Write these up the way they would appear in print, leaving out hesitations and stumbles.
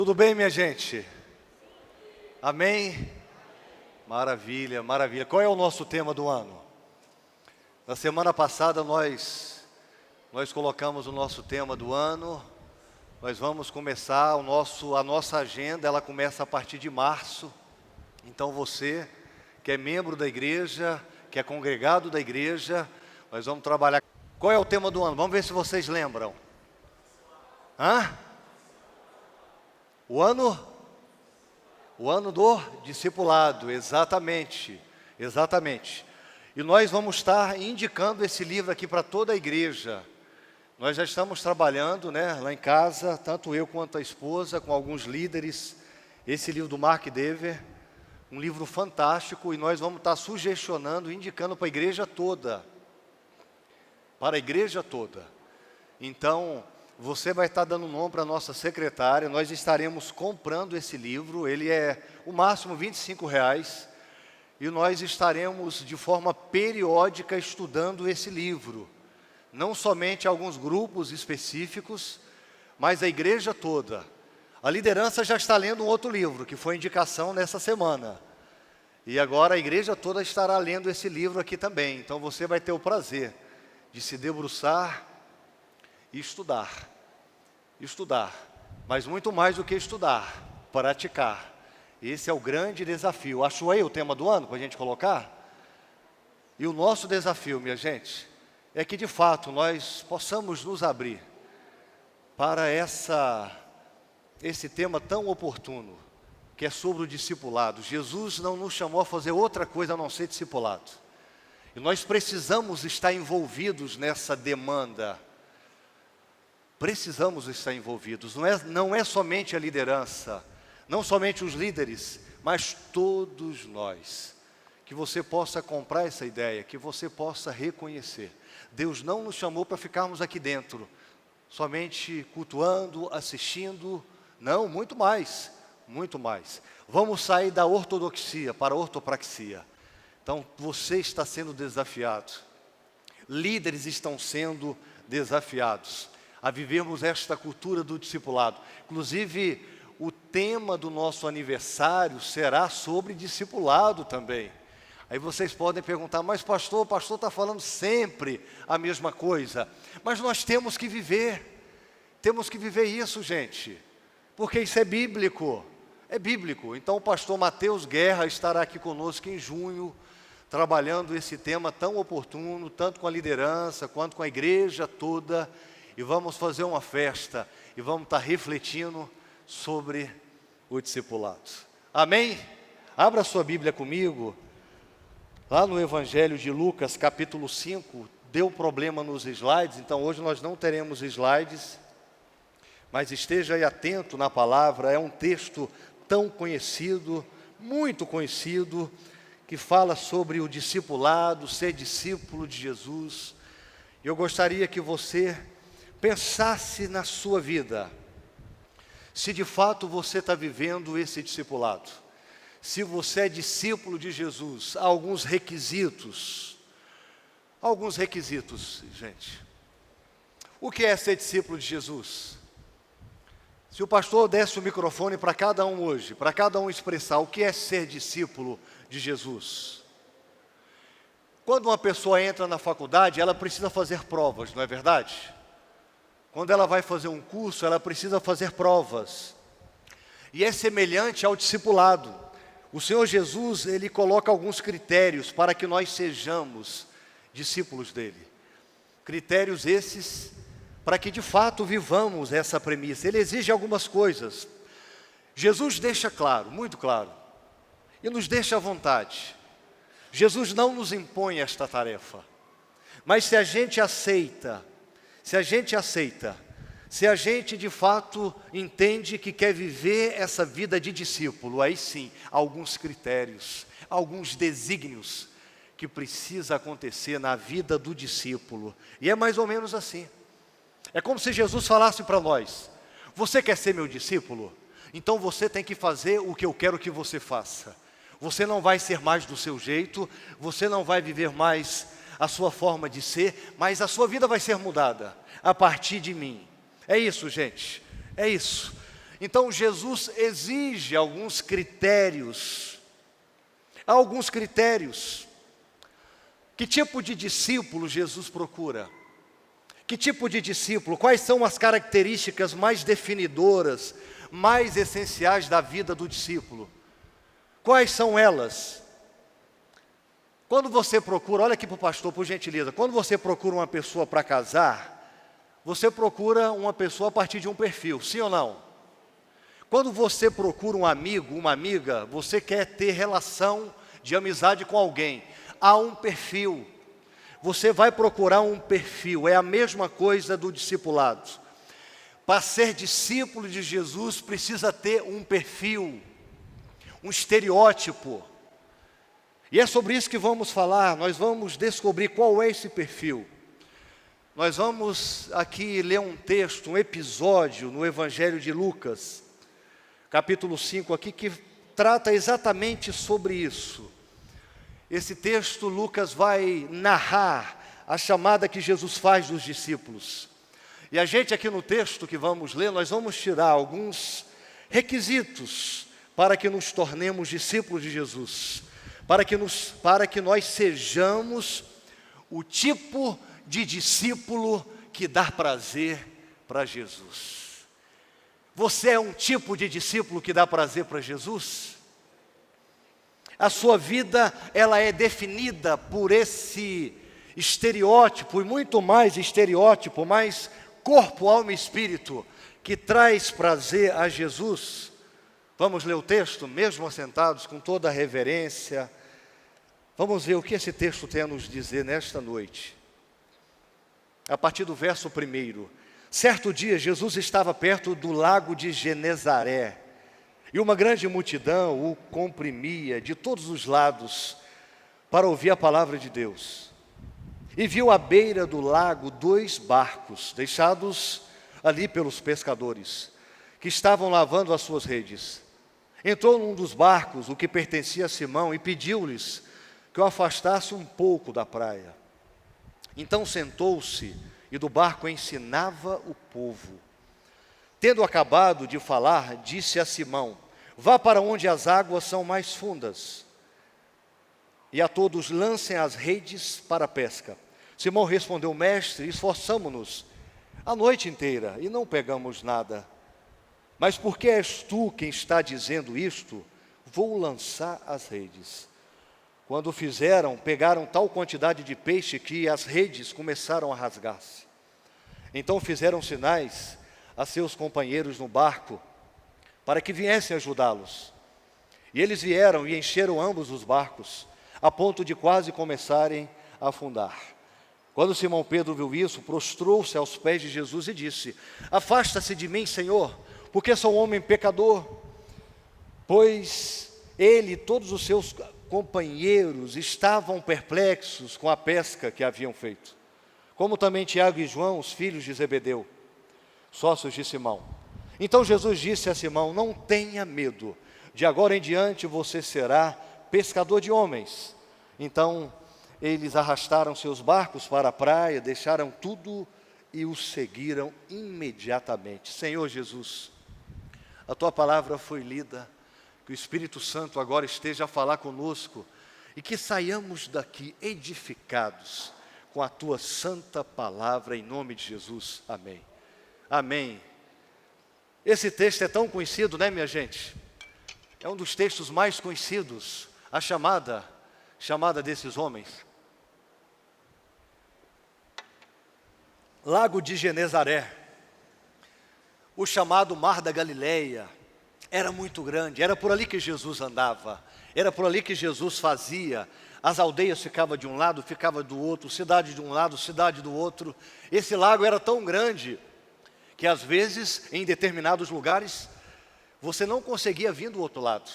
Tudo bem, minha gente? Amém? Maravilha, maravilha. Qual é o nosso tema do ano? Na semana passada nós colocamos o nosso tema do ano. Nós vamos começar a nossa agenda, ela começa a partir de março. Então você que é membro da igreja, que é congregado da igreja, nós vamos trabalhar. Qual é o tema do ano? Vamos ver se vocês lembram. O ano do discipulado, exatamente. E nós vamos estar indicando esse livro aqui para toda a igreja. Nós já estamos trabalhando, lá em casa, tanto eu quanto a esposa, com alguns líderes, esse livro do Mark Dever, um livro fantástico, e nós vamos estar sugestionando, indicando para a igreja toda. Então, você vai estar dando nome para a nossa secretária, nós estaremos comprando esse livro, ele é o máximo R$25, e nós estaremos de forma periódica estudando esse livro. Não somente alguns grupos específicos, mas a igreja toda. A liderança já está lendo um outro livro, que foi indicação nessa semana. E agora a igreja toda estará lendo esse livro aqui também. Então você vai ter o prazer de se debruçar e estudar, mas muito mais do que estudar, praticar. Esse é o grande desafio. Achou aí o tema do ano para a gente colocar? E o nosso desafio, minha gente, é que de fato nós possamos nos abrir para esse tema tão oportuno, que é sobre o discipulado. Jesus não nos chamou a fazer outra coisa a não ser discipulado. E nós precisamos estar envolvidos nessa demanda. Precisamos estar envolvidos, não é somente a liderança, não somente os líderes, mas todos nós. Que você possa comprar essa ideia, que você possa reconhecer. Deus não nos chamou para ficarmos aqui dentro, somente cultuando, assistindo, não, muito mais. Vamos sair da ortodoxia para a ortopraxia. Então você está sendo desafiado, líderes estão sendo desafiados a vivermos esta cultura do discipulado. Inclusive, o tema do nosso aniversário será sobre discipulado também. Aí vocês podem perguntar, mas pastor, o pastor está falando sempre a mesma coisa. Mas nós temos que viver isso, gente, porque isso é bíblico. Então o pastor Mateus Guerra estará aqui conosco em junho, trabalhando esse tema tão oportuno, tanto com a liderança, quanto com a igreja toda, e vamos fazer uma festa, e vamos estar refletindo sobre o discipulado. Amém? Abra sua Bíblia comigo, lá no Evangelho de Lucas, capítulo 5, deu problema nos slides, então hoje nós não teremos slides, mas esteja aí atento na palavra, é um texto tão conhecido, muito conhecido, que fala sobre o discipulado, ser discípulo de Jesus. Eu gostaria que você pensasse na sua vida, se de fato você está vivendo esse discipulado, se você é discípulo de Jesus. Há alguns requisitos, gente. O que é ser discípulo de Jesus? Se o pastor desse o microfone para cada um hoje, para cada um expressar o que é ser discípulo de Jesus. Quando uma pessoa entra na faculdade, ela precisa fazer provas, não é verdade? Quando ela vai fazer um curso, ela precisa fazer provas. E é semelhante ao discipulado. O Senhor Jesus, Ele coloca alguns critérios para que nós sejamos discípulos dEle. Critérios esses para que de fato vivamos essa premissa. Ele exige algumas coisas. Jesus deixa claro, muito claro, e nos deixa à vontade. Jesus não nos impõe esta tarefa, mas se a gente aceita, se a gente de fato entende que quer viver essa vida de discípulo, aí sim, alguns critérios, alguns desígnios que precisa acontecer na vida do discípulo. E é mais ou menos assim. É como se Jesus falasse para nós: você quer ser meu discípulo? Então você tem que fazer o que eu quero que você faça. Você não vai ser mais do seu jeito, você não vai viver mais a sua forma de ser, mas a sua vida vai ser mudada a partir de mim. É isso, gente, é isso. Então Jesus exige alguns critérios. Há alguns critérios. Que tipo de discípulo Jesus procura? Que tipo de discípulo? Quais são as características mais definidoras, mais essenciais da vida do discípulo? Quais são elas? Quando você procura, olha aqui para o pastor, por gentileza, quando você procura uma pessoa para casar, você procura uma pessoa a partir de um perfil, sim ou não? Quando você procura um amigo, uma amiga, você quer ter relação de amizade com alguém, há um perfil. Você vai procurar um perfil, é a mesma coisa do discipulado. Para ser discípulo de Jesus, precisa ter um perfil, um estereótipo. E é sobre isso que vamos falar, nós vamos descobrir qual é esse perfil. Nós vamos aqui ler um texto, um episódio no Evangelho de Lucas, capítulo 5 aqui, que trata exatamente sobre isso. Esse texto, Lucas vai narrar a chamada que Jesus faz dos discípulos. E a gente aqui no texto que vamos ler, nós vamos tirar alguns requisitos para que nos tornemos discípulos de Jesus. Para que nós sejamos o tipo de discípulo que dá prazer para Jesus. Você é um tipo de discípulo que dá prazer para Jesus? A sua vida, ela é definida por esse estereótipo, e muito mais estereótipo, mais corpo, alma e espírito, que traz prazer a Jesus? Vamos ler o texto, mesmo assentados, com toda a reverência. Vamos ver o que esse texto tem a nos dizer nesta noite. A partir do verso 1. Certo dia, Jesus estava perto do lago de Genezaré, e uma grande multidão o comprimia de todos os lados para ouvir a palavra de Deus. E viu à beira do lago 2 barcos, deixados ali pelos pescadores, que estavam lavando as suas redes. Entrou num dos barcos, o que pertencia a Simão, e pediu-lhes que o afastasse um pouco da praia. Então sentou-se e do barco ensinava o povo. Tendo acabado de falar, disse a Simão: vá para onde as águas são mais fundas, e a todos lancem as redes para a pesca. Simão respondeu: mestre, esforçamo-nos a noite inteira e não pegamos nada. Mas porque és tu quem está dizendo isto, vou lançar as redes. Quando o fizeram, pegaram tal quantidade de peixe que as redes começaram a rasgar-se. Então fizeram sinais a seus companheiros no barco, para que viessem ajudá-los. E eles vieram e encheram ambos os barcos, a ponto de quase começarem a afundar. Quando Simão Pedro viu isso, prostrou-se aos pés de Jesus e disse: afasta-se de mim, Senhor, porque sou um homem pecador. Pois ele e todos os seus companheiros estavam perplexos com a pesca que haviam feito, como também Tiago e João, os filhos de Zebedeu, sócios de Simão. Então Jesus disse a Simão: não tenha medo, de agora em diante você será pescador de homens. Então eles arrastaram seus barcos para a praia, deixaram tudo e o seguiram imediatamente. Senhor Jesus, a tua palavra foi lida, que o Espírito Santo agora esteja a falar conosco e que saiamos daqui edificados com a tua santa palavra, em nome de Jesus. Amém. Amém. Esse texto é tão conhecido, né, minha gente? É um dos textos mais conhecidos, a chamada desses homens. Lago de Genezaré, o chamado Mar da Galileia, era muito grande, era por ali que Jesus andava, era por ali que Jesus fazia. As aldeias ficavam de um lado, ficava do outro, cidade de um lado, cidade do outro. Esse lago era tão grande que às vezes, em determinados lugares, você não conseguia vir do outro lado.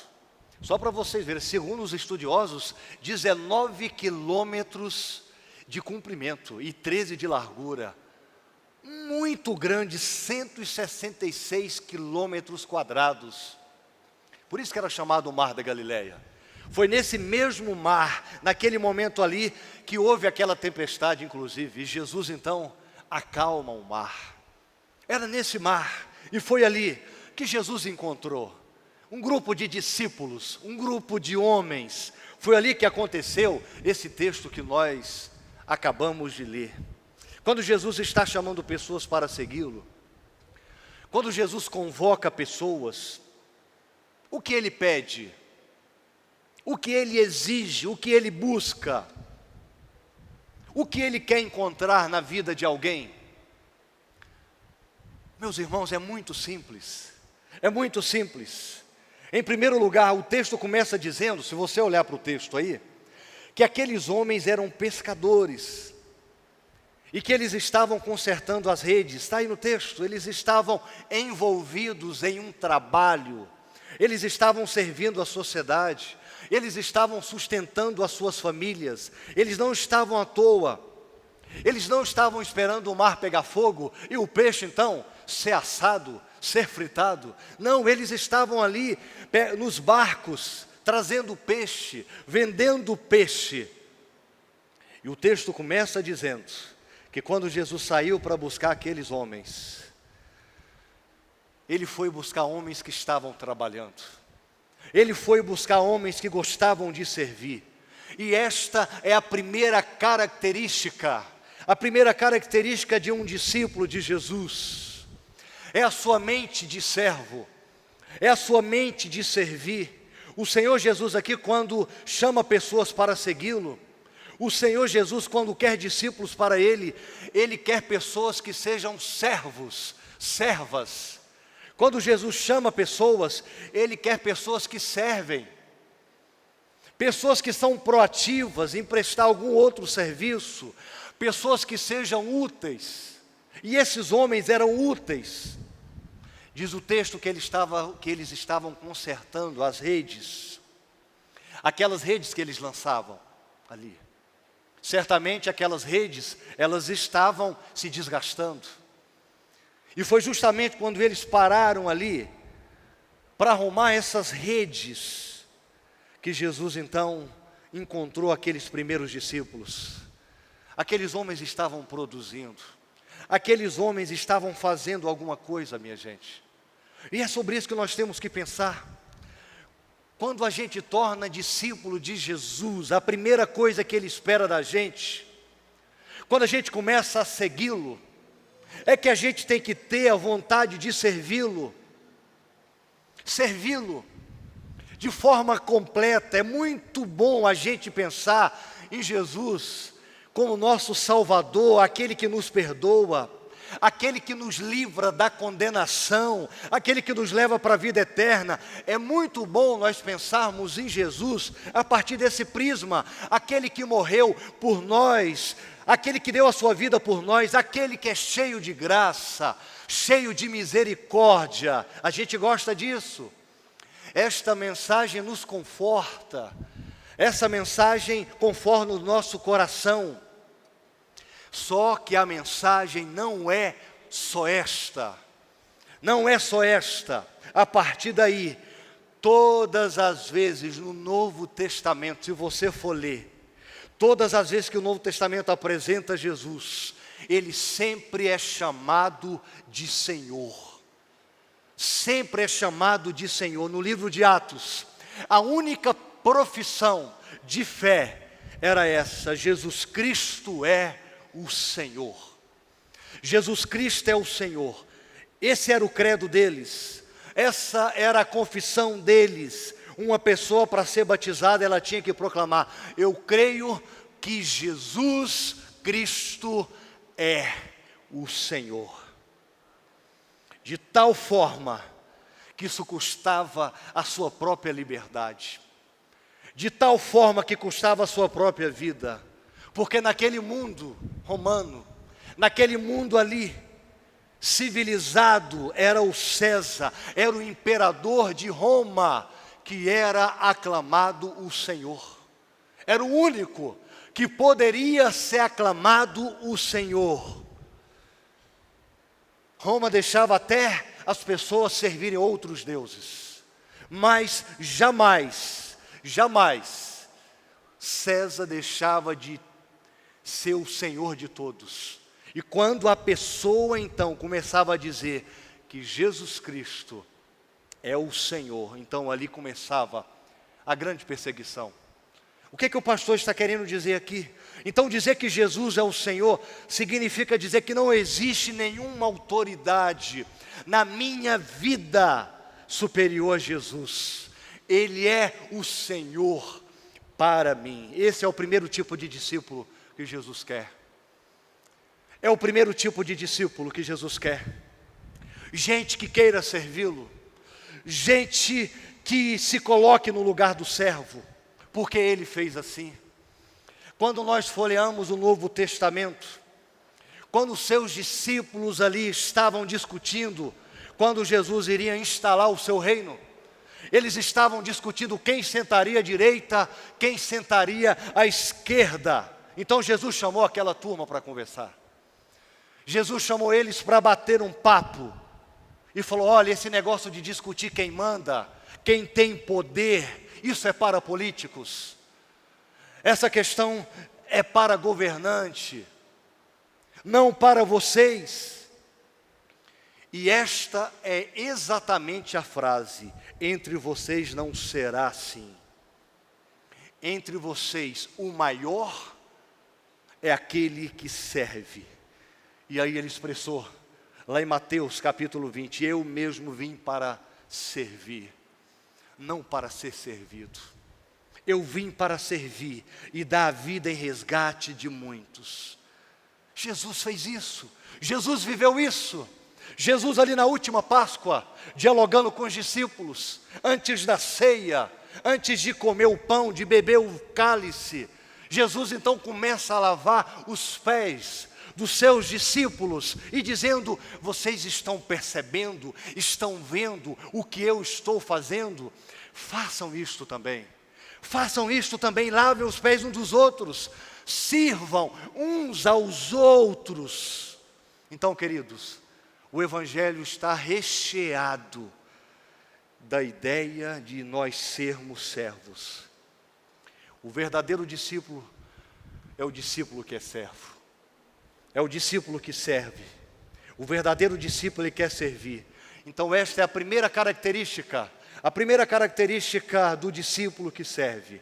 Só para vocês verem, segundo os estudiosos, 19 quilômetros de comprimento e 13 de largura. Muito grande, 166 quilômetros quadrados. Por isso que era chamado o Mar da Galileia. Foi nesse mesmo mar, naquele momento ali, que houve aquela tempestade, inclusive. E Jesus, então, acalma o mar. Era nesse mar, e foi ali que Jesus encontrou? Um grupo de discípulos, um grupo de homens. Foi ali que aconteceu esse texto que nós acabamos de ler. Quando Jesus está chamando pessoas para segui-lo, quando Jesus convoca pessoas, o que ele pede? O que ele exige? O que ele busca? O que ele quer encontrar na vida de alguém? Meus irmãos, é muito simples. É muito simples. Em primeiro lugar, o texto começa dizendo, se você olhar para o texto aí, que aqueles homens eram pescadores e que eles estavam consertando as redes. Está aí no texto, eles estavam envolvidos em um trabalho, eles estavam servindo a sociedade, eles estavam sustentando as suas famílias, eles não estavam à toa, eles não estavam esperando o mar pegar fogo e o peixe então ser assado, ser fritado. Não, eles estavam ali nos barcos, trazendo peixe, vendendo peixe. E o texto começa dizendo que quando Jesus saiu para buscar aqueles homens, ele foi buscar homens que estavam trabalhando. Ele foi buscar homens que gostavam de servir. E esta é a primeira característica de um discípulo de Jesus. É a sua mente de servo, é a sua mente de servir. O Senhor Jesus aqui, quando chama pessoas para segui-lo, o Senhor Jesus, quando quer discípulos para Ele, Ele quer pessoas que sejam servos, servas. Quando Jesus chama pessoas, Ele quer pessoas que servem, pessoas que são proativas em prestar algum outro serviço, pessoas que sejam úteis. E esses homens eram úteis. Diz o texto que eles estavam consertando as redes, aquelas redes que eles lançavam ali. Certamente aquelas redes, elas estavam se desgastando. E foi justamente quando eles pararam ali para arrumar essas redes que Jesus então encontrou aqueles primeiros discípulos. Aqueles homens estavam produzindo, aqueles homens estavam fazendo alguma coisa, minha gente. E é sobre isso que nós temos que pensar. Quando a gente torna discípulo de Jesus, a primeira coisa que Ele espera da gente, quando a gente começa a segui-lo, é que a gente tem que ter a vontade de servi-lo de forma completa. É muito bom a gente pensar em Jesus como nosso Salvador, aquele que nos perdoa, aquele que nos livra da condenação, aquele que nos leva para a vida eterna. É muito bom nós pensarmos em Jesus a partir desse prisma, aquele que morreu por nós, aquele que deu a sua vida por nós, aquele que é cheio de graça, cheio de misericórdia. A gente gosta disso. Esta mensagem nos conforta, essa mensagem conforta o nosso coração. Só que a mensagem não é só esta, não é só esta. A partir daí, todas as vezes no Novo Testamento, se você for ler, todas as vezes que o Novo Testamento apresenta Jesus, Ele sempre é chamado de Senhor. Sempre é chamado de Senhor. No livro de Atos, a única profissão de fé era essa: Jesus Cristo é o Senhor. Jesus Cristo é o Senhor. Esse era o credo deles, essa era a confissão deles. Uma pessoa, para ser batizada, ela tinha que proclamar: eu creio que Jesus Cristo é o Senhor. De tal forma que isso custava a sua própria liberdade, de tal forma que custava a sua própria vida. Porque naquele mundo romano, naquele mundo ali, civilizado, era o César, era o imperador de Roma, que era aclamado o Senhor. Era o único que poderia ser aclamado o Senhor. Roma deixava até as pessoas servirem outros deuses, mas jamais César deixava de ser o Senhor de todos. E quando a pessoa então começava a dizer que Jesus Cristo é o Senhor. Então ali começava a grande perseguição. O que o pastor está querendo dizer aqui? Então dizer que Jesus é o Senhor significa dizer que não existe nenhuma autoridade na minha vida superior a Jesus. Ele é o Senhor para mim. Esse é o primeiro tipo de discípulo que Jesus quer. É o primeiro tipo de discípulo que Jesus quer. Gente que queira servi-lo. Gente que se coloque no lugar do servo. Porque Ele fez assim. Quando nós folheamos o Novo Testamento, quando os seus discípulos ali estavam discutindo, quando Jesus iria instalar o seu reino, eles estavam discutindo quem sentaria à direita, quem sentaria à esquerda. Então Jesus chamou aquela turma para conversar. Jesus chamou eles para bater um papo. E falou, olha, esse negócio de discutir quem manda, quem tem poder, isso é para políticos. Essa questão é para governante, não para vocês. E esta é exatamente a frase: entre vocês não será assim. Entre vocês o maior é aquele que serve. E aí ele expressou, lá em Mateus capítulo 20, eu mesmo vim para servir, não para ser servido. Eu vim para servir e dar a vida em resgate de muitos. Jesus fez isso, Jesus viveu isso. Jesus ali na última Páscoa, dialogando com os discípulos, antes da ceia, antes de comer o pão, de beber o cálice, Jesus então começa a lavar os pés dos seus discípulos e dizendo, vocês estão percebendo, estão vendo o que eu estou fazendo? Façam isto também. Façam isto também, lavem os pés uns dos outros, sirvam uns aos outros. Então, queridos, o Evangelho está recheado da ideia de nós sermos servos. O verdadeiro discípulo é o discípulo que é servo. É o discípulo que serve. O verdadeiro discípulo, ele quer servir. Então esta é a primeira característica. A primeira característica do discípulo que serve.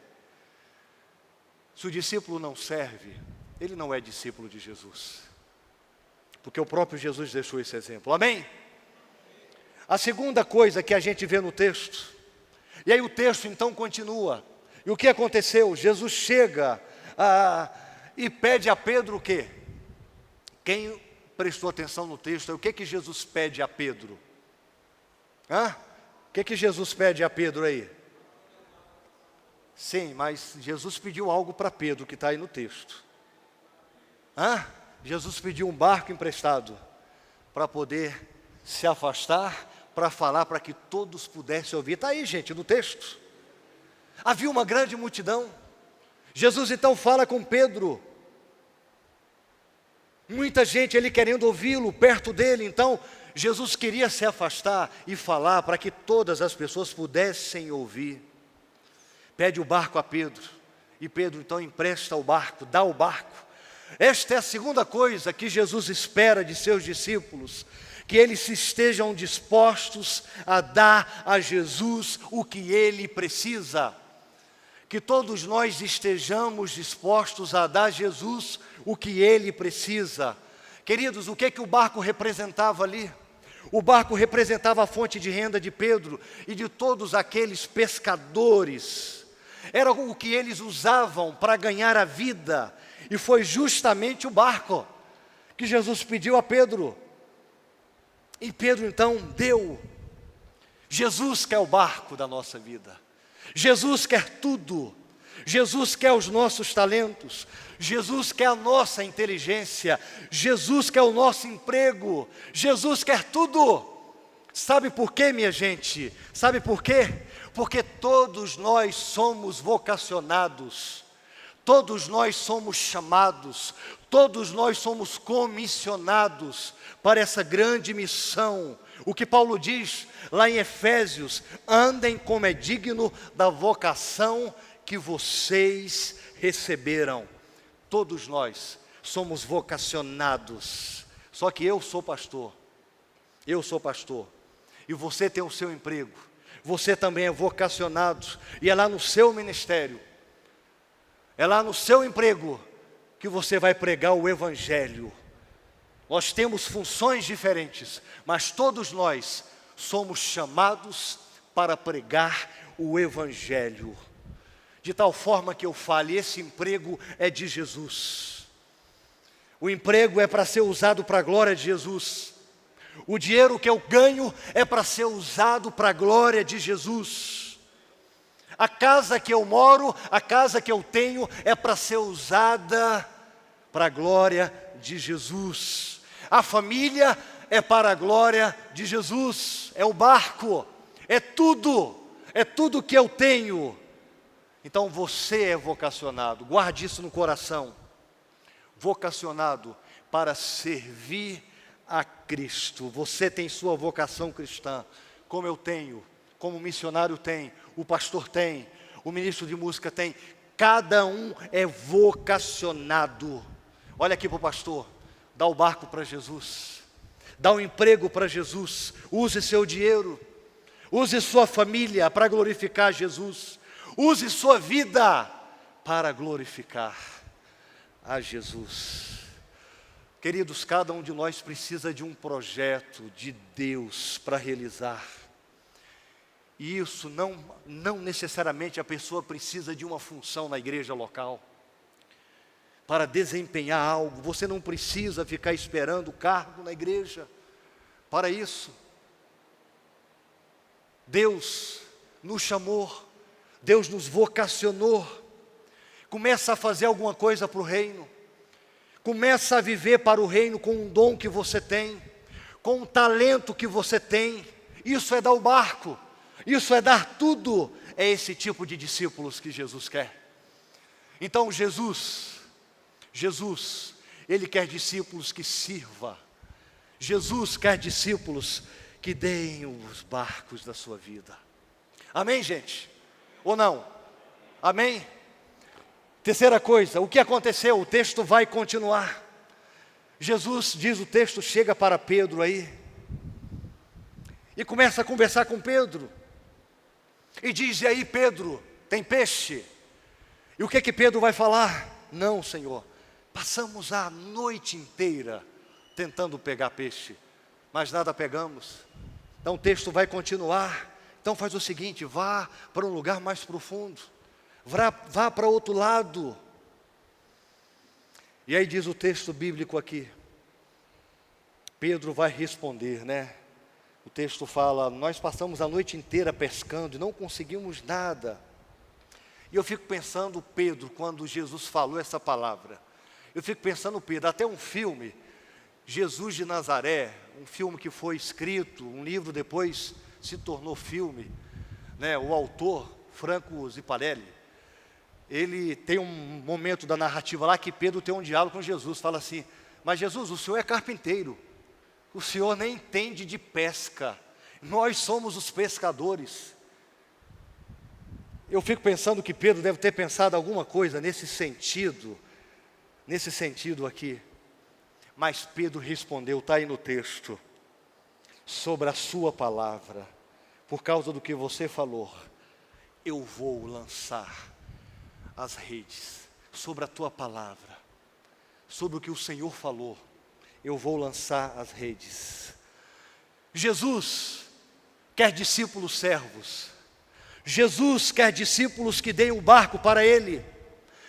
Se o discípulo não serve, ele não é discípulo de Jesus. Porque o próprio Jesus deixou esse exemplo. Amém? A segunda coisa que a gente vê no texto. E aí o texto então continua. E o que aconteceu? Jesus chega e pede a Pedro o quê? Quem prestou atenção no texto, o que Jesus pede a Pedro? O que Jesus pede a Pedro aí? Sim, mas Jesus pediu algo para Pedro, que está aí no texto. Jesus pediu um barco emprestado, para poder se afastar, para falar, para que todos pudessem ouvir. Está aí, gente, no texto. Havia uma grande multidão. Jesus então fala com Pedro. Muita gente ele querendo ouvi-lo perto dele. Então Jesus queria se afastar e falar para que todas as pessoas pudessem ouvir. Pede o barco a Pedro. E Pedro então empresta o barco, dá o barco. Esta é a segunda coisa que Jesus espera de seus discípulos. Que eles estejam dispostos a dar a Jesus o que ele precisa. Que todos nós estejamos dispostos a dar a Jesus o que ele precisa. Queridos, o que o barco representava ali? O barco representava a fonte de renda de Pedro e de todos aqueles pescadores. Era o que eles usavam para ganhar a vida. E foi justamente o barco que Jesus pediu a Pedro. E Pedro então deu. Jesus quer o barco da nossa vida. Jesus quer tudo. Jesus quer os nossos talentos. Jesus quer a nossa inteligência. Jesus quer o nosso emprego. Jesus quer tudo. Sabe por quê, minha gente? Sabe por quê? Porque todos nós somos vocacionados. Todos nós somos chamados. Todos nós somos comissionados para essa grande missão. O que Paulo diz lá em Efésios: andem como é digno da vocação que vocês receberam. Todos nós somos vocacionados. Só que eu sou pastor. Eu sou pastor. E você tem o seu emprego. você também é vocacionado, e é lá no seu ministério, é lá no seu emprego, que você vai pregar o Evangelho. Nós temos funções diferentes, mas todos nós somos chamados para pregar o Evangelho. De tal forma que eu fale, esse emprego é de Jesus. O emprego é para ser usado para a glória de Jesus. O dinheiro que eu ganho é para ser usado para a glória de Jesus. A casa que eu moro, a casa que eu tenho é para ser usada para a glória de Jesus. A família é para a glória de Jesus. É o barco, é tudo que eu tenho. Então você é vocacionado, guarde isso no coração. Vocacionado para servir a Cristo. Você tem sua vocação cristã, como eu tenho, como o missionário tem, o pastor tem, o ministro de música tem. Cada um é vocacionado. Olha aqui para o pastor, dá o barco para Jesus, dá um emprego para Jesus, use seu dinheiro, use sua família para glorificar Jesus. Use sua vida para glorificar a Jesus. Queridos, cada um de nós precisa de um projeto de Deus para realizar. E isso não necessariamente a pessoa precisa de uma função na igreja local para desempenhar algo. Você não precisa ficar esperando cargo na igreja para isso. Deus nos chamou, Deus nos vocacionou. Começa a fazer alguma coisa para o reino. Começa a viver para o reino com um dom que você tem, com um talento que você tem. Isso é dar o barco, isso é dar tudo. É esse tipo de discípulos que Jesus quer. Então Jesus, Ele quer discípulos que sirvam. Jesus quer discípulos que deem os barcos da sua vida. Amém, gente? Ou não? Amém? Terceira coisa, o que aconteceu? O texto vai continuar. Jesus, diz o texto, chega para Pedro aí e começa a conversar com Pedro. E diz: e aí, Pedro, tem peixe? E o que Pedro vai falar? Não, Senhor, passamos a noite inteira tentando pegar peixe, mas nada pegamos. Então o texto vai continuar. Então faz o seguinte, vá para um lugar mais profundo, vá para outro lado. E aí diz o texto bíblico aqui, Pedro vai responder, né? O texto fala: nós passamos a noite inteira pescando e não conseguimos nada. E eu fico pensando, Pedro, quando Jesus falou essa palavra, eu fico pensando, Pedro, até um filme, Jesus de Nazaré, um filme que foi escrito, um livro depois se tornou filme, né? O autor, Franco Zeffirelli, ele tem um momento da narrativa lá que Pedro tem um diálogo com Jesus, fala assim: mas Jesus, o senhor é carpinteiro, o senhor nem entende de pesca, nós somos os pescadores. Eu fico pensando que Pedro deve ter pensado alguma coisa nesse sentido aqui. Mas Pedro respondeu, está aí no texto, sobre a sua palavra, por causa do que você falou, eu vou lançar as redes, sobre a tua palavra, sobre o que o Senhor falou, eu vou lançar as redes. Jesus quer discípulos servos, Jesus quer discípulos que deem o barco para Ele.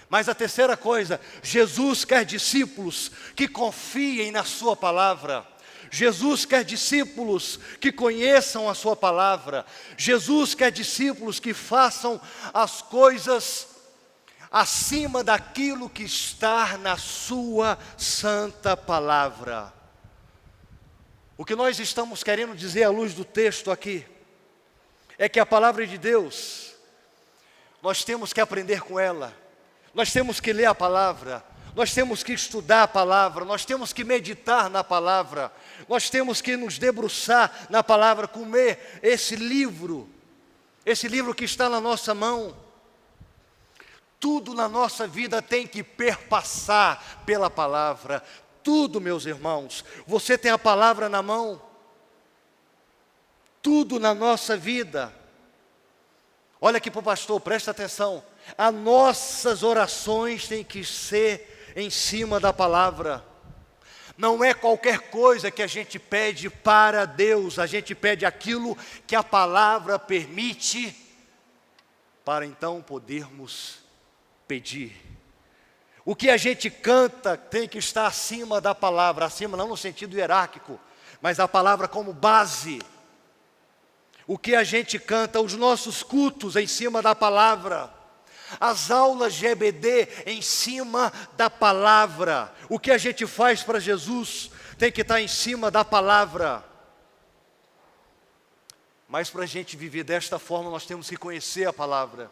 Mas a terceira coisa, Jesus quer discípulos que confiem na sua palavra. Jesus quer discípulos que conheçam a sua palavra. Jesus quer discípulos que façam as coisas acima daquilo que está na sua santa palavra. O que nós estamos querendo dizer à luz do texto aqui é que a palavra de Deus, nós temos que aprender com ela. Nós temos que ler a palavra, nós temos que estudar a palavra, nós temos que meditar na palavra, nós temos que nos debruçar na palavra, comer esse livro que está na nossa mão. Tudo na nossa vida tem que perpassar pela palavra, tudo, meus irmãos. Você tem a palavra na mão, tudo na nossa vida Olha aqui para o pastor, presta atenção. As nossas orações têm que ser em cima da palavra. Não é qualquer coisa que a gente pede para Deus, a gente pede aquilo que a palavra permite, para então podermos pedir. O que a gente canta tem que estar acima da palavra, acima não no sentido hierárquico, mas a palavra como base. O que a gente canta, os nossos cultos em cima da palavra, as aulas de EBD em cima da palavra. O que a gente faz para Jesus tem que estar em cima da palavra. Mas para a gente viver desta forma, nós temos que conhecer a palavra.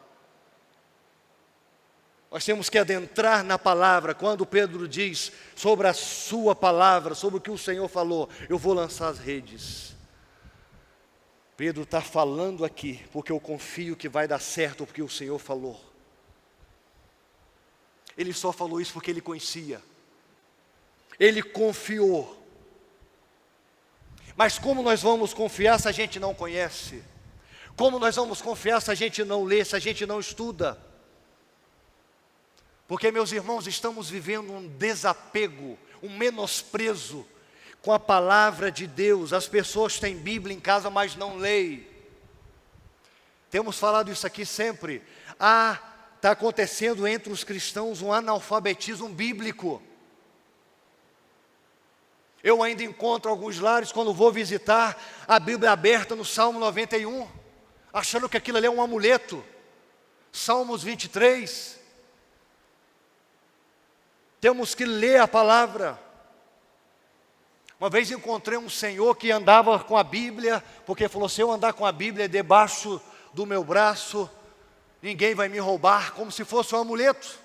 Nós temos que adentrar na palavra. Quando Pedro diz sobre a sua palavra, sobre o que o Senhor falou, eu vou lançar as redes. Pedro está falando aqui, porque eu confio que vai dar certo, porque o Senhor falou. Ele só falou isso porque ele conhecia. Ele confiou. Mas como nós vamos confiar se a gente não conhece? Como nós vamos confiar se a gente não lê, se a gente não estuda? Porque, meus irmãos, estamos vivendo um desapego, um menosprezo com a palavra de Deus. As pessoas têm Bíblia em casa, mas não leem. Temos falado isso aqui sempre. Está acontecendo entre os cristãos um analfabetismo bíblico. Eu ainda encontro alguns lares, quando vou visitar, a Bíblia aberta no Salmo 91, achando que aquilo ali é um amuleto. Salmos 23. Temos que ler a palavra. Uma vez encontrei um senhor que andava com a Bíblia, porque falou, se eu andar com a Bíblia debaixo do meu braço, ninguém vai me roubar, como se fosse um amuleto.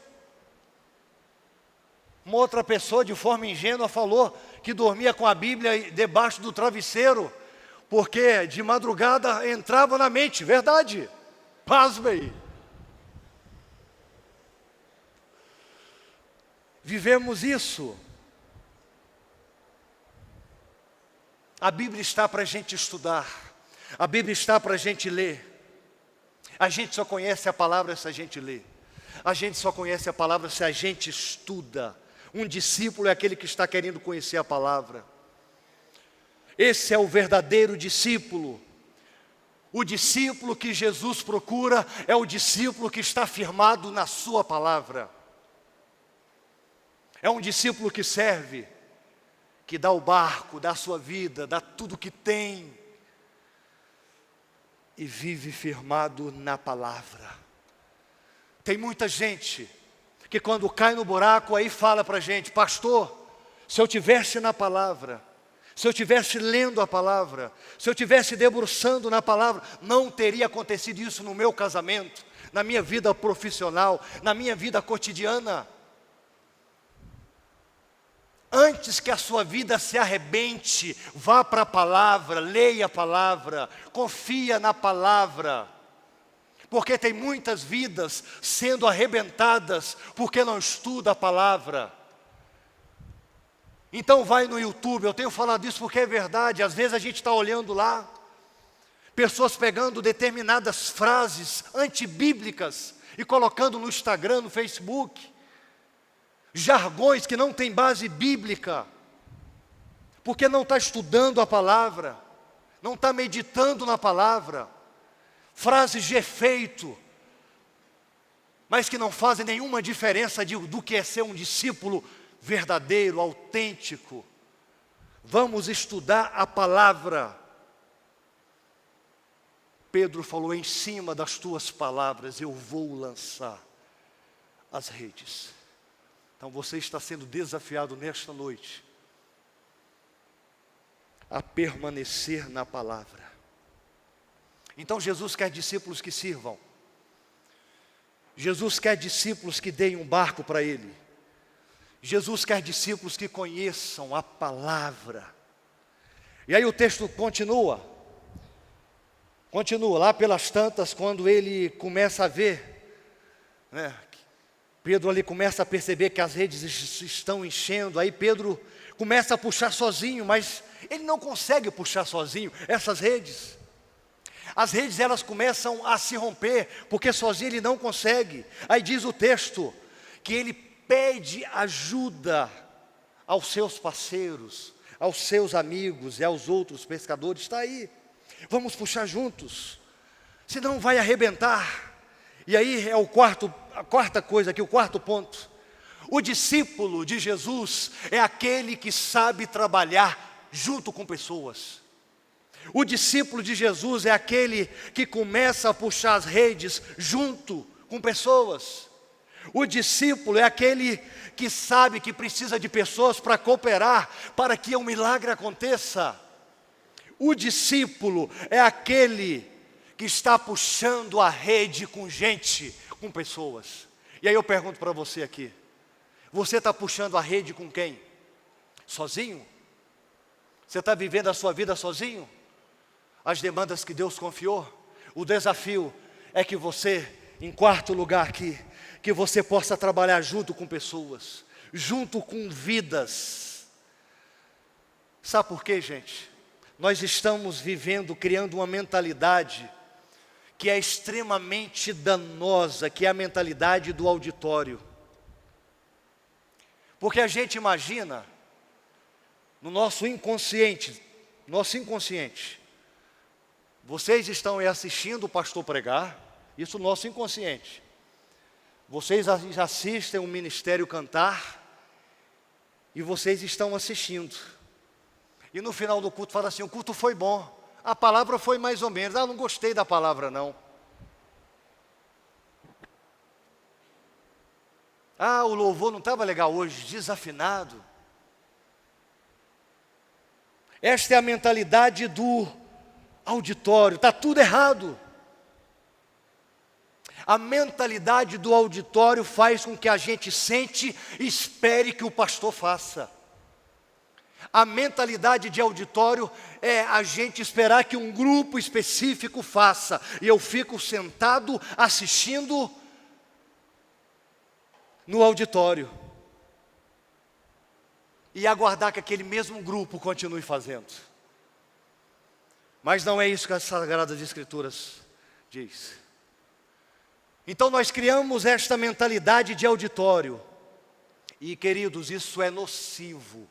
Uma outra pessoa, de forma ingênua, falou que dormia com a Bíblia debaixo do travesseiro, porque de madrugada entrava na mente, verdade, pasmem. Vivemos isso. A Bíblia está para a gente estudar, a Bíblia está para a gente ler. A gente só conhece a palavra se a gente lê. A gente só conhece a palavra se a gente estuda. Um discípulo é aquele que está querendo conhecer a palavra. Esse é o verdadeiro discípulo. O discípulo que Jesus procura é o discípulo que está firmado na sua palavra. É um discípulo que serve, que dá o barco, dá a sua vida, dá tudo que tem e vive firmado na palavra. Tem muita gente que quando cai no buraco aí fala para a gente, pastor, se eu tivesse na palavra, se eu tivesse lendo a palavra, se eu tivesse debruçando na palavra, não teria acontecido isso no meu casamento, na minha vida profissional, na minha vida cotidiana. Antes que a sua vida se arrebente, vá para a palavra, leia a palavra, confia na palavra. Porque tem muitas vidas sendo arrebentadas porque não estuda a palavra. Então vai no YouTube, eu tenho falado isso porque é verdade, às vezes a gente está olhando lá, pessoas pegando determinadas frases antibíblicas e colocando no Instagram, no Facebook, jargões que não têm base bíblica, porque não está estudando a palavra, não está meditando na palavra, frases de efeito, mas que não fazem nenhuma diferença do que é ser um discípulo verdadeiro, autêntico. Vamos estudar a palavra. Pedro falou, em cima das tuas palavras eu vou lançar as redes. Então você está sendo desafiado nesta noite a permanecer na palavra. Então Jesus quer discípulos que sirvam. Jesus quer discípulos que deem um barco para Ele. Jesus quer discípulos que conheçam a palavra. E aí o texto continua. Continua lá pelas tantas, quando ele começa a ver, né? Pedro ali começa a perceber que as redes estão enchendo. Aí Pedro começa a puxar sozinho, mas ele não consegue puxar sozinho essas redes. As redes elas começam a se romper, porque sozinho ele não consegue. Aí diz o texto que ele pede ajuda aos seus parceiros, aos seus amigos e aos outros pescadores. Está aí, vamos puxar juntos, senão vai arrebentar. E aí é a quarta coisa aqui, o quarto ponto. O discípulo de Jesus é aquele que sabe trabalhar junto com pessoas. O discípulo de Jesus é aquele que começa a puxar as redes junto com pessoas. O discípulo é aquele que sabe que precisa de pessoas para cooperar, para que um milagre aconteça. O discípulo é aquele que está puxando a rede com gente, com pessoas. E aí eu pergunto para você aqui, você está puxando a rede com quem? Sozinho? Você está vivendo a sua vida sozinho? As demandas que Deus confiou? O desafio é que você, em quarto lugar aqui, que você possa trabalhar junto com pessoas, junto com vidas. Sabe por quê, gente? Nós estamos vivendo, criando uma mentalidade que é extremamente danosa, que é a mentalidade do auditório. Porque a gente imagina, no nosso inconsciente, vocês estão aí assistindo o pastor pregar, isso no nosso inconsciente. Vocês assistem o ministério cantar, e vocês estão assistindo. E no final do culto fala assim, o culto foi bom, a palavra foi mais ou menos, não gostei da palavra não. O louvor não estava legal hoje, desafinado. Esta é a mentalidade do auditório, está tudo errado. A mentalidade do auditório faz com que a gente sente e espere que o pastor faça. A mentalidade de auditório é a gente esperar que um grupo específico faça. E eu fico sentado assistindo no auditório e aguardar que aquele mesmo grupo continue fazendo. Mas não é isso que as Sagradas Escrituras diz. Então nós criamos esta mentalidade de auditório. E queridos, isso é nocivo.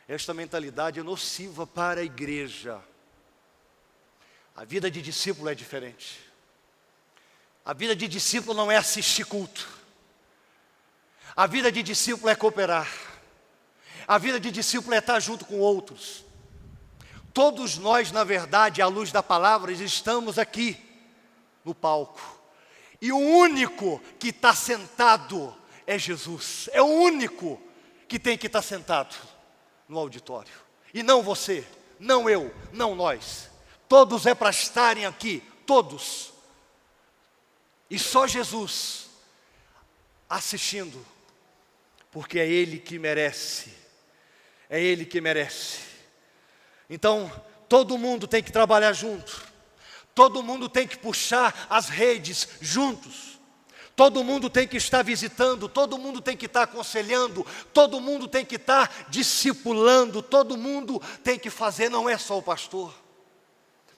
Esta mentalidade é nociva para a igreja. A vida de discípulo é diferente. A vida de discípulo não é assistir culto. A vida de discípulo é cooperar. A vida de discípulo é estar junto com outros. Todos nós, na verdade, à luz da palavra, estamos aqui no palco. E o único que está sentado é Jesus. É o único que tem que estar sentado no auditório. E não você, não eu, não nós. Todos é para estarem aqui, todos. E só Jesus assistindo, porque é Ele que merece. É Ele que merece. Então, todo mundo tem que trabalhar junto. Todo mundo tem que puxar as redes juntos. Todo mundo tem que estar visitando, todo mundo tem que estar aconselhando, todo mundo tem que estar discipulando, todo mundo tem que fazer, não é só o pastor,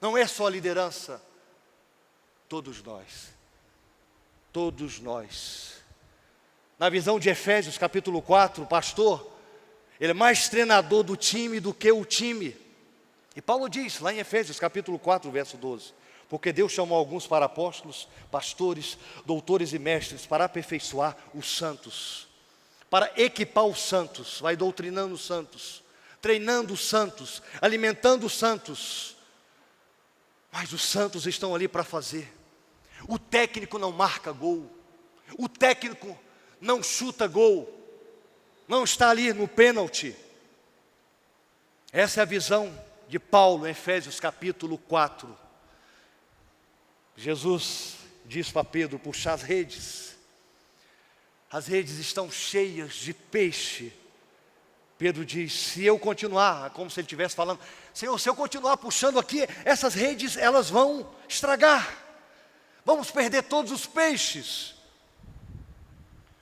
não é só a liderança, todos nós. Todos nós. Na visão de Efésios capítulo 4, o pastor, ele é mais treinador do time do que o time. E Paulo diz, lá em Efésios capítulo 4, verso 12, porque Deus chamou alguns para apóstolos, pastores, doutores e mestres, para aperfeiçoar os santos, para equipar os santos, vai doutrinando os santos, treinando os santos, alimentando os santos. Mas os santos estão ali para fazer. O técnico não marca gol, o técnico não chuta gol, não está ali no pênalti. Essa é a visão de Paulo em Efésios capítulo 4. Jesus diz para Pedro puxar as redes. As redes estão cheias de peixe. Pedro diz, se eu continuar, como se ele estivesse falando, Senhor, se eu continuar puxando aqui, essas redes elas vão estragar. Vamos perder todos os peixes.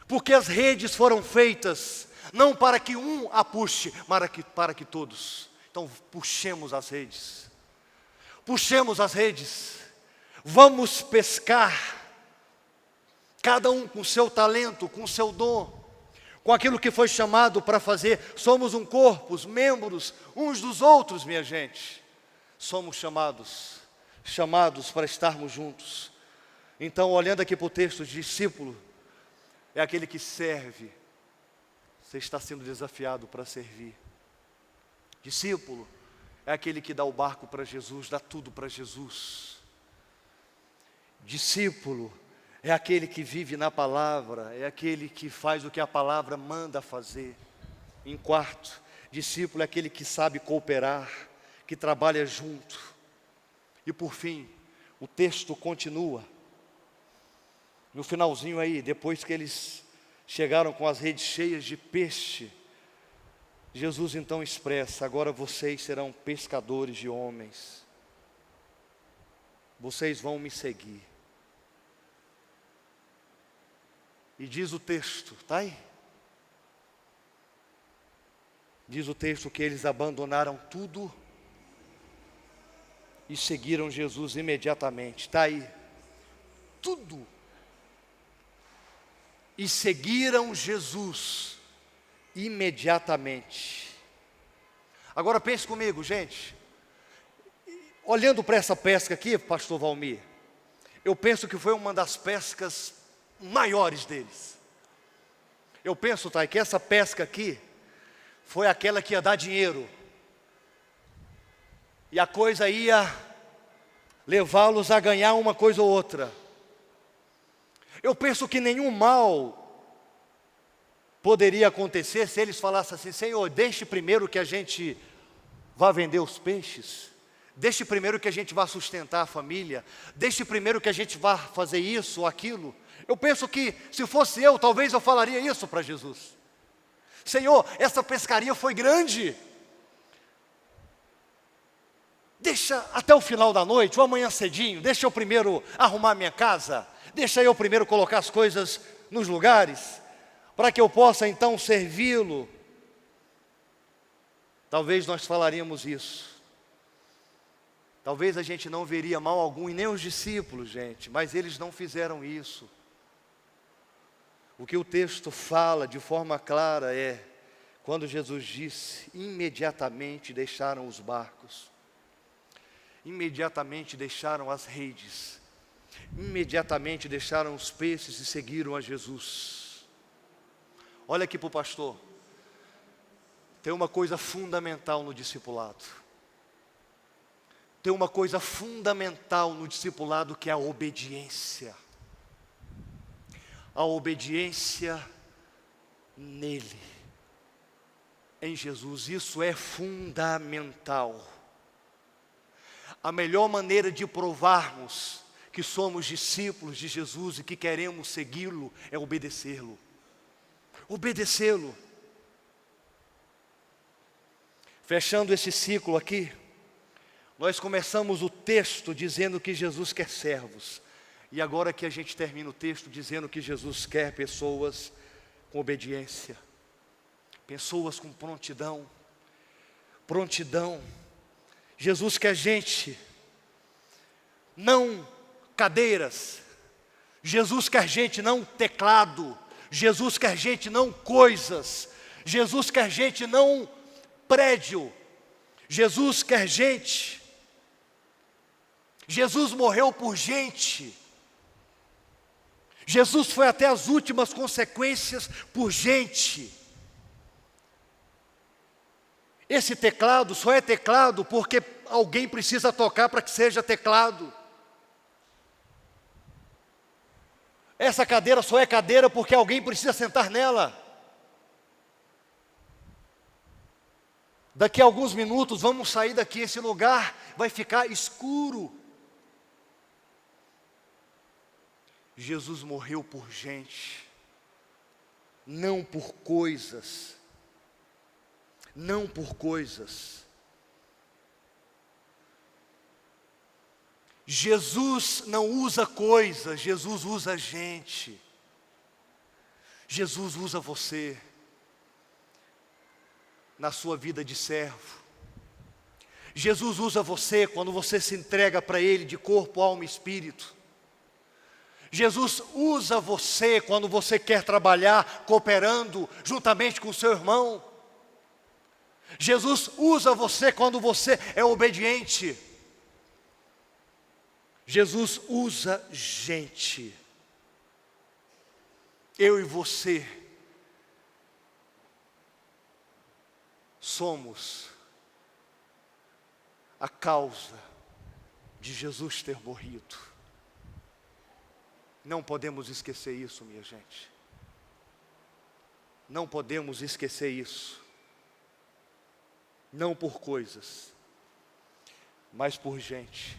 Porque as redes foram feitas, não para que um a puxe, mas para que todos. Então puxemos as redes. puxemos as redes, vamos pescar, cada um com seu talento, com seu dom, com aquilo que foi chamado para fazer. Somos um corpo, os membros uns dos outros, minha gente. Somos chamados para estarmos juntos. Então, olhando aqui para o texto, discípulo é aquele que serve. Você está sendo desafiado para servir. Discípulo é aquele que dá o barco para Jesus, dá tudo para Jesus. Discípulo é aquele que vive na palavra, é aquele que faz o que a palavra manda fazer. Em quarto, discípulo é aquele que sabe cooperar, que trabalha junto. E por fim, o texto continua. No finalzinho aí, depois que eles chegaram com as redes cheias de peixe, Jesus então expressa: agora vocês serão pescadores de homens. Vocês vão me seguir. E diz o texto, está aí? Diz o texto que eles abandonaram tudo e seguiram Jesus imediatamente. Está aí. Tudo. E seguiram Jesus imediatamente. Agora pense comigo, gente. Olhando para essa pesca aqui, pastor Valmir, eu penso que foi uma das pescas maiores deles. Eu penso, Thay, que essa pesca aqui foi aquela que ia dar dinheiro. E a coisa ia levá-los a ganhar uma coisa ou outra. Eu penso que nenhum mal poderia acontecer se eles falassem assim: Senhor, deixe primeiro que a gente vá vender os peixes, deixe primeiro que a gente vá sustentar a família, deixe primeiro que a gente vá fazer isso ou aquilo. Eu penso que se fosse eu, talvez eu falaria isso para Jesus: Senhor, essa pescaria foi grande, deixa até o final da noite, ou amanhã cedinho, deixa eu primeiro arrumar minha casa, deixa eu primeiro colocar as coisas nos lugares, para que eu possa então servi-lo. Talvez nós falaríamos isso. Talvez a gente não veria mal algum, e nem os discípulos, gente, mas eles não fizeram isso. O que o texto fala de forma clara é, quando Jesus disse, imediatamente deixaram os barcos, imediatamente deixaram as redes, imediatamente deixaram os peixes e seguiram a Jesus. Olha aqui para o pastor. Tem uma coisa fundamental no discipulado. Tem uma coisa fundamental no discipulado que é a obediência. A obediência nele, em Jesus. Isso é fundamental. A melhor maneira de provarmos que somos discípulos de Jesus e que queremos segui-lo é obedecê-lo. Obedecê-lo. Fechando esse ciclo aqui, nós começamos o texto dizendo que Jesus quer servos. E agora que a gente termina o texto dizendo que Jesus quer pessoas com obediência, pessoas com prontidão. Prontidão. Jesus quer gente, não cadeiras. Jesus quer gente, não teclado. Jesus quer gente, não coisas. Jesus quer gente, não prédio. Jesus quer gente. Jesus morreu por gente. Jesus foi até as últimas consequências por gente. Esse teclado só é teclado porque alguém precisa tocar para que seja teclado. Essa cadeira só é cadeira porque alguém precisa sentar nela. Daqui a alguns minutos vamos sair daqui, esse lugar vai ficar escuro. Jesus morreu por gente, não por coisas, não por coisas. Jesus não usa coisas, Jesus usa gente. Jesus usa você na sua vida de servo. Jesus usa você quando você se entrega para Ele de corpo, alma e espírito. Jesus usa você quando você quer trabalhar cooperando juntamente com o seu irmão. Jesus usa você quando você é obediente. Jesus usa gente. Eu e você somos a causa de Jesus ter morrido. Não podemos esquecer isso, minha gente. Não podemos esquecer isso. Não por coisas, mas por gente.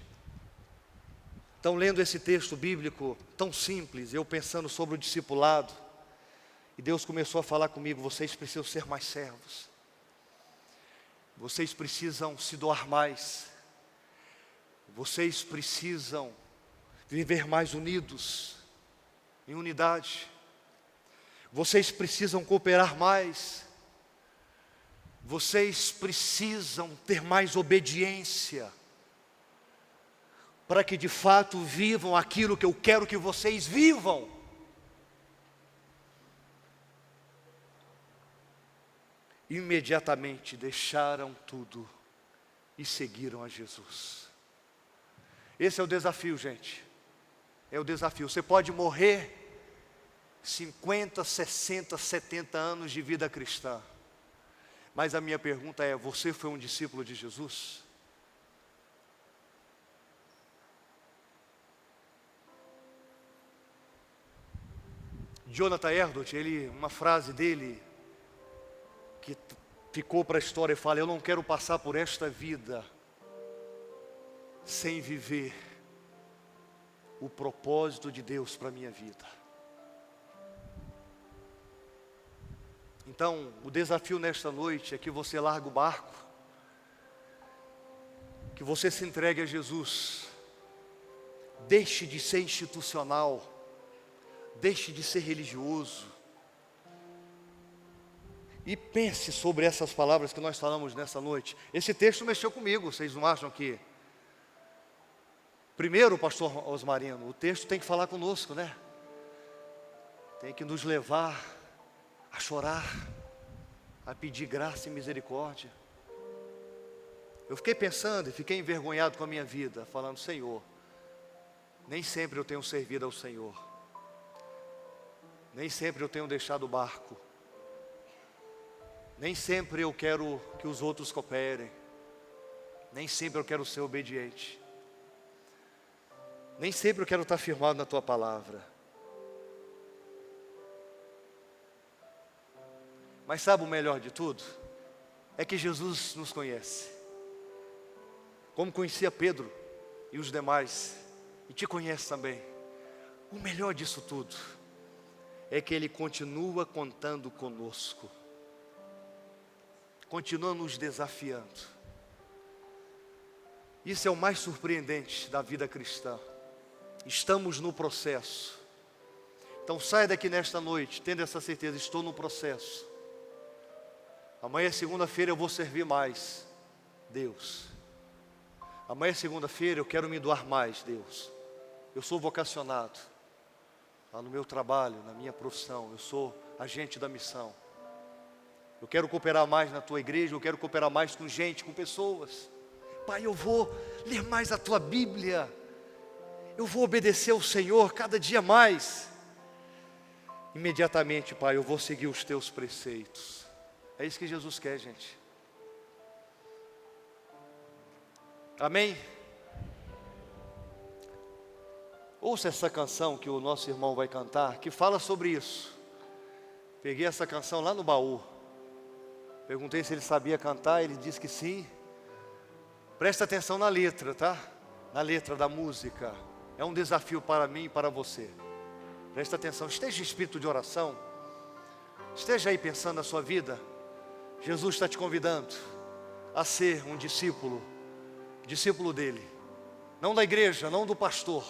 Então, lendo esse texto bíblico tão simples, eu pensando sobre o discipulado, e Deus começou a falar comigo: vocês precisam ser mais servos. Vocês precisam se doar mais. Vocês precisam viver mais unidos, em unidade. Vocês precisam cooperar mais. Vocês precisam ter mais obediência, para que de fato vivam aquilo que eu quero que vocês vivam. Imediatamente deixaram tudo e seguiram a Jesus. Esse é o desafio, gente. É o desafio. Você pode morrer 50, 60, 70 anos de vida cristã. Mas a minha pergunta é: você foi um discípulo de Jesus? Jonathan Edwards, uma frase dele que ficou para a história, e fala: eu não quero passar por esta vida sem viver o propósito de Deus para a minha vida. Então, o desafio nesta noite é que você largue o barco, que você se entregue a Jesus, deixe de ser institucional, deixe de ser religioso, e pense sobre essas palavras que nós falamos nessa noite. Esse texto mexeu comigo, vocês não acham que? Primeiro, pastor Osmarino, o texto tem que falar conosco, né? Tem que nos levar a chorar, a pedir graça e misericórdia. Eu fiquei pensando e fiquei envergonhado com a minha vida, falando: Senhor, nem sempre eu tenho servido ao Senhor, nem sempre eu tenho deixado o barco, nem sempre eu quero que os outros cooperem, nem sempre eu quero ser obediente, nem sempre eu quero estar firmado na Tua palavra. Mas sabe o melhor de tudo? É que Jesus nos conhece, como conhecia Pedro e os demais, e te conhece também. O melhor disso tudo é que Ele continua contando conosco, continua nos desafiando. Isso é o mais surpreendente da vida cristã. Estamos no processo. Então saia daqui nesta noite tendo essa certeza: estou no processo. Amanhã, segunda-feira, eu vou servir mais Deus. Amanhã, segunda-feira, eu quero me doar mais, Deus. Eu sou vocacionado lá no meu trabalho, na minha profissão. Eu sou agente da missão. Eu quero cooperar mais na Tua igreja. Eu quero cooperar mais com gente, com pessoas. Pai, eu vou ler mais a Tua Bíblia. Eu vou obedecer ao Senhor cada dia mais. Imediatamente, Pai, eu vou seguir os Teus preceitos. É isso que Jesus quer, gente. Amém? Ouça essa canção que o nosso irmão vai cantar, que fala sobre isso. Peguei essa canção lá no baú. Perguntei se ele sabia cantar, ele disse que sim. Presta atenção na letra, tá? Na letra da música. É um desafio para mim e para você. Presta atenção, esteja em espírito de oração. Esteja aí pensando na sua vida. Jesus está te convidando a ser um discípulo dele. Não da igreja, não do pastor,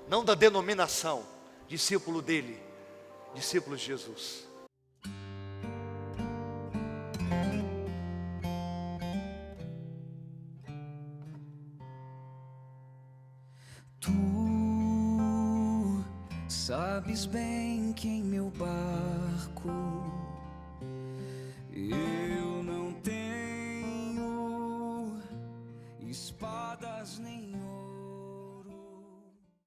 não da denominação. Discípulo dele, discípulo de Jesus. Sabes bem que em meu barco eu não tenho espadas nem